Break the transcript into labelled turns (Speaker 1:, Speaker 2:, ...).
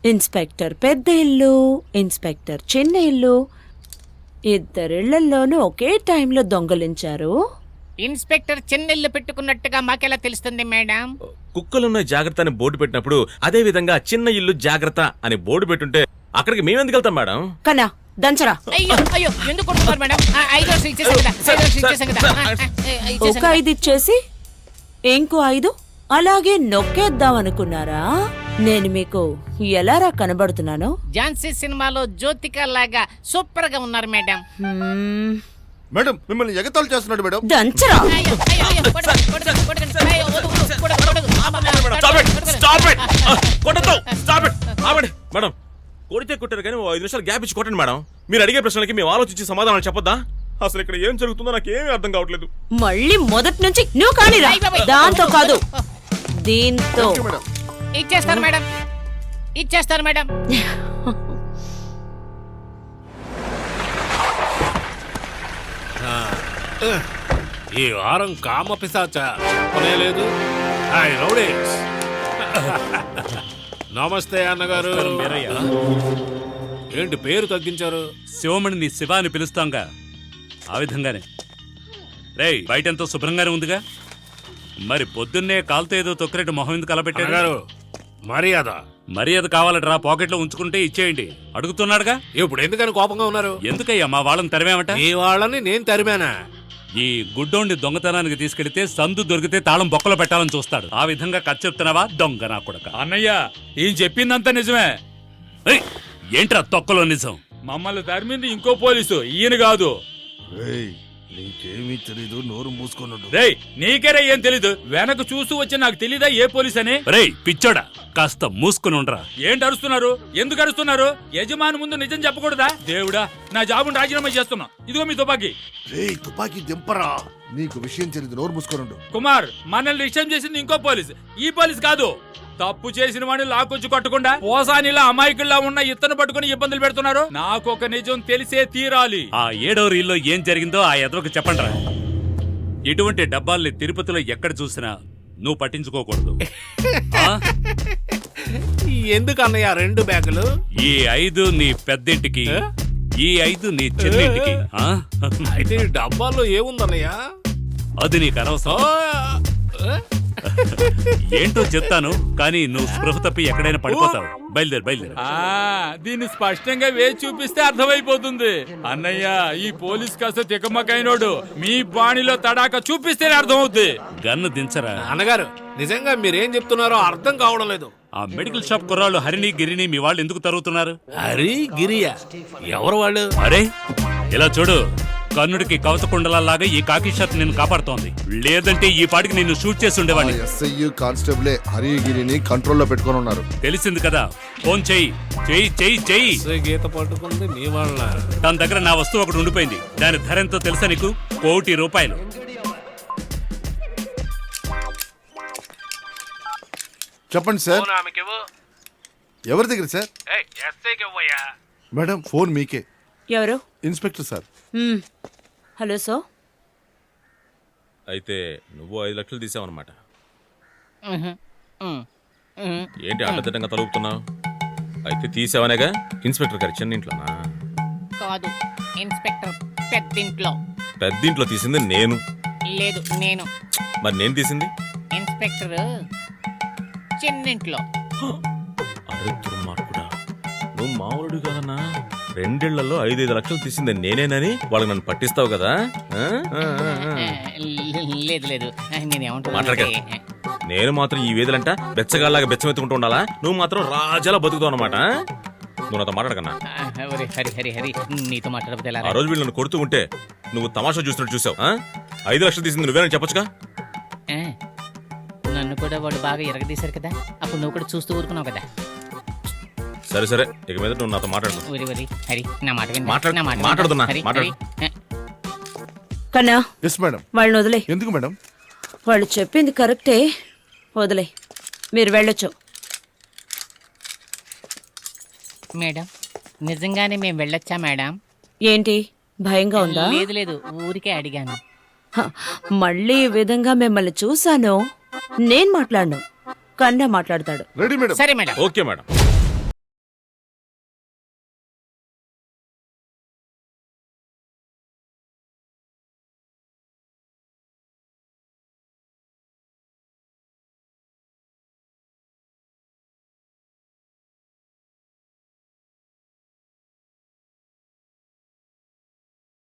Speaker 1: Inspector పెద్ద ఇల్లు, inspector చిన్న ఇల్లు, ఇద్దరిళ్లలోనూ ఒకే టైంలో దొంగలించారు.
Speaker 2: ఇన్స్పెక్టర్ చిన్నెల్లు పెట్టుకున్నట్టుగా మాకెలా తెలుస్తుంది మేడం?
Speaker 3: కుక్కలున్న జాగ్రత్త అని బోర్డు పెట్టినప్పుడు అదే విధంగా చిన్న ఇల్లు జాగ్రత్త అని బోర్డు పెట్టుంటే అక్కడికి మేమెందుకు వెళ్తాం మేడం?
Speaker 1: కన్నా దంచరా.
Speaker 2: అయ్యో అయ్యో ఎందుకు కొడుతున్నారు మేడం? 5 లక్షలు ఇచ్చేసాం కదా, 5 లక్షలు ఇచ్చేసాం కదా.
Speaker 1: ఒక 5 ఇచ్చేసి ఇంకో 5 అలాగే నొక్కేద్దాం అనుకున్నారా? నేను మీకు ఎలారా కనబడుతున్నాను?
Speaker 2: ఝాన్సీ సినిమాలో జ్యోతిక లాగా సూపర్ గా ఉన్నారు మేడం.
Speaker 4: మేడం మిమ్మల్ని ఎగతాళి చేస్తున్నాడు మేడం.
Speaker 1: దంచరా.
Speaker 2: అయ్యో, అయ్యో, అయ్యో, కొడకండి, కొడకండి, కొడకండి. అయ్యో, వద్దు, వద్దు, కొడకండి, కొడకండి.
Speaker 3: మేడం కొడితే కొట్టారు కానీ 5 నిమిషాలు గ్యాప్ ఇచ్చి కొట్టండి మేడం. మీరు అడిగే ప్రశ్నలకి మేము ఆలోచించి సమాధానం చెప్పొద్దా? అసలు ఇక్కడ ఏం జరుగుతుందో నాకేమీ అర్థం కావట్లేదు.
Speaker 1: మళ్ళీ మొదటి నుంచి నువ్వు కానీరా. దాంతో కాదు, దీంతో.
Speaker 2: ఇచ్చేస్తాను మేడం, ఇచ్చేస్తాను మేడం.
Speaker 5: ఈ వారం కామ పిశాచ లేదు. నమస్తే అన్నగారు. ఏంటి పేరు తగ్గించారు?
Speaker 6: శివమణిని శివ అని పిలుస్తాంగా, ఆ విధంగానే. రేయ్, బయటెంతో శుభ్రంగానే ఉందిగా, మరి పొద్దున్నే కాలుతో ఏదో తొక్కరేటు మొహం ఎందుకు అలపెట్టారు?
Speaker 5: మర్యాద
Speaker 6: మర్యాద కావాలట్రా, పాకెట్లో ఉంచుకుంటే ఇచ్చేయండి. అడుగుతున్నాడుగా.
Speaker 5: ఇప్పుడు ఎందుకని కోపంగా ఉన్నారు?
Speaker 6: ఎందుకయ్యా మా వాళ్ళని తరిమేమట?
Speaker 5: ఈ వాళ్ళని నేను తరిమానా?
Speaker 6: ఈ గుడ్డోండి దొంగతనానికి తీసుకెళ్తే సందు దొరికితే తాళం బొక్కలో పెట్టాలని చూస్తాడు. ఆ విధంగా కథ చెప్తున్నావా దొంగ నా కొడక?
Speaker 7: అన్నయ్య ఈయన చెప్పిందంతా నిజమే.
Speaker 6: ఏంట్రా తొక్కలో నిజం?
Speaker 7: మమ్మల్ని తరిమింది ఇంకో పోలీసు, ఈయన కాదు.
Speaker 4: నీకేమీ తెలీదు, నోరు మూసుకున్నాడు.
Speaker 7: రేయ్ నీకేరే ఏం తెలీదు? వెనక చూస్తూ వచ్చి నాకు తెలీదా ఏ పోలీస్ అని?
Speaker 6: రేయ్ పిచ్చోడా, కాస్త మూసుకుని ఉండరా.
Speaker 7: ఏంటి అరుస్తున్నారు? ఎందుకు అరుస్తున్నారు? యజమాని ముందు నిజం చెప్పకూడదా? దేవుడా, నా జాబును రాజీనామా చేస్తున్నా. ఇదిగో మీ తుపాకీ.
Speaker 4: రేయ్ తుపాకీ దింపరా. నీకు విషయం తెలీదు, నోరు మూసుకున్నాడు.
Speaker 7: కుమార్, మనల్ని విషయం చేసింది ఇంకో పోలీస్, ఈ పోలీస్ కాదు. తప్పు చేసిన వాడిని లాకొచ్చి కొట్టకుండా పోసానిలా అమాయకుల్లా ఉన్న ఇత్తను పట్టుకుని ఇబ్బందులు పెడుతున్నారు. నాకు ఒక నిజం తెలిసే తీరాలి.
Speaker 6: ఆ 7వ రీల్లో ఏం జరిగిందో ఆ ఎదవకు చెప్పండిరా. ఇటువంటి డబ్బాల్ని తిరుపతిలో ఎక్కడ చూసినా నువ్వు పట్టించుకోకూడదు.
Speaker 5: ఎందుకు అన్నయ్య 2 బ్యాగులు?
Speaker 6: ఈ 5 నీ పెద్దింటికి, ఈ 5 నీ చెల్లింటికి.
Speaker 5: అయితే ఈ డబ్బాల్లో ఏముందన్నయ్య?
Speaker 6: అది నీకు అనవసరం. ఏంటో చెప్తాను, కానీ నువ్వు స్పృహ తప్పి ఎక్కడైనా పడిపోతావు. బయలుదేరు బయలుదేరు.
Speaker 7: దీన్ని స్పష్టంగా వేచి చూపిస్తే అర్థమైపోతుంది. అన్నయ్య, ఈ పోలీస్ కాస్త తికమకైనోడు. మీ బాణిలో తడాక చూపిస్తేనే అర్థమవుద్ది.
Speaker 6: గన్ను దించరా.
Speaker 5: అన్నగారు నిజంగా మీరేం చెప్తున్నారో అర్థం కావడం లేదు.
Speaker 6: ఆ మెడికల్ షాప్ కుర్రాళ్ళు హరిని గిరిని మీ వాళ్ళు ఎందుకు తరుగుతున్నారు?
Speaker 5: హరి గిరియా ఎవరు వాళ్ళు?
Speaker 6: అరే ఇలా చూడు, కర్ణుడికి కవచ కుండలాగా ఈ కాకి షర్ట్ నిన్ను కాపాడుతోంది. లేదంటే ఈ పాటికి నిన్ను షూట్ చేసి ఉండేవాడిని.
Speaker 4: ఎస్ఐ కానిస్టేబులే హరిగిరిని కంట్రోల్లో పెట్టుకొని ఉన్నారు.
Speaker 6: తెలిసింది కదా, ఫోన్ చెయ్యి చెయ్యి చెయ్యి చెయ్యి.
Speaker 5: గీత పట్టుకుంది మీ వాళ్ళ.
Speaker 6: తన దగ్గర నా వస్తువు ఒకటి ఉండిపోయింది. దాని ధర ఎంతో తెలుసా నీకు? ₹1 కోటి.
Speaker 4: చెప్పండి సార్. ఎవరి దగ్గర సార్? మేడం ఫోన్ మీకే.
Speaker 1: ఎవరు?
Speaker 4: Inspector sir.
Speaker 1: Hello sir.
Speaker 3: అయితే నువ్వు 5 లక్షలు తీసావన్నమాట. ఏంటి అడ్డదిడ్డంగా తలుపుతున్నావు? అయితే తీసావనేగా. ఇన్స్పెక్టర్ గారి చిన్న ఇంట్లోనా?
Speaker 2: కాదు, ఇన్స్పెక్టర్ పెద్దింట్లో.
Speaker 3: పెద్దింట్లో తీసింది నేను.
Speaker 2: లేదు, నేను.
Speaker 3: మరి నేను తీసింది
Speaker 2: ఇన్స్పెక్టర్ చిన్నింట్లో.
Speaker 3: అరే దుర్మార్గుడా, నువ్వు మామూలుడు కాదన్నా. 2 ఏళ్లలో 5 లక్షలు తీసింది నేనేనని వాళ్ళకి నన్ను పట్టిస్తావు కదా?
Speaker 2: లేదు లేదు,
Speaker 3: మాట్లాడక. నేను మాత్రం ఈ వేదలంట బెచ్చగాళ్ళగా బెచ్చమెత్తుకుంటూ ఉండాలా? నువ్వు మాత్రం రాజాలా బతుకుతావు అన్నమాట. నువ్వు నాతో మాట్లాడకన్నా.
Speaker 2: హరి హరి హరి, నీతో మాట్లాడకపోతే
Speaker 3: ఆ రోజు వీళ్ళు నన్ను కొడుతూ ఉంటే నువ్వు తమాషా చూస్తున్నట్టు చూసావు. 5 లక్షలు తీసింది నువ్వేనని చెప్పొచ్చుగా.
Speaker 2: నన్ను కూడా వాడు బాగా ఎరగదీశారు కదా, అప్పుడు నువ్వు కూడా చూస్తూ ఊరుకున్నావు కదా.
Speaker 3: సరే సరే, ఇక మీద నువ్వు నాతో మాట్లాడు.
Speaker 2: హరి, నా మాట విను.
Speaker 3: మాట్లాడుతున్నా.
Speaker 1: కన్నా.
Speaker 4: Yes madam.
Speaker 1: వాళ్ళని వదిలే.
Speaker 4: ఎందుకు మేడం?
Speaker 1: వాళ్ళు చెప్పింది కరెక్టే, వదిలే. మీరు వెళ్ళొచ్చు.
Speaker 2: మేడం, నిజంగానే మేము వెళ్ళొచ్చా మేడం?
Speaker 1: ఏంటి భయంగా ఉందా?
Speaker 2: లేదు లేదు, ఊరికే అడిగాను.
Speaker 1: మళ్ళీ ఈ విధంగా మిమ్మల్ని చూశాను. నేను మాట్లాడను, కన్నా మాట్లాడతాడు.
Speaker 4: Ready madam.
Speaker 2: సరే మేడం.
Speaker 3: Okay madam.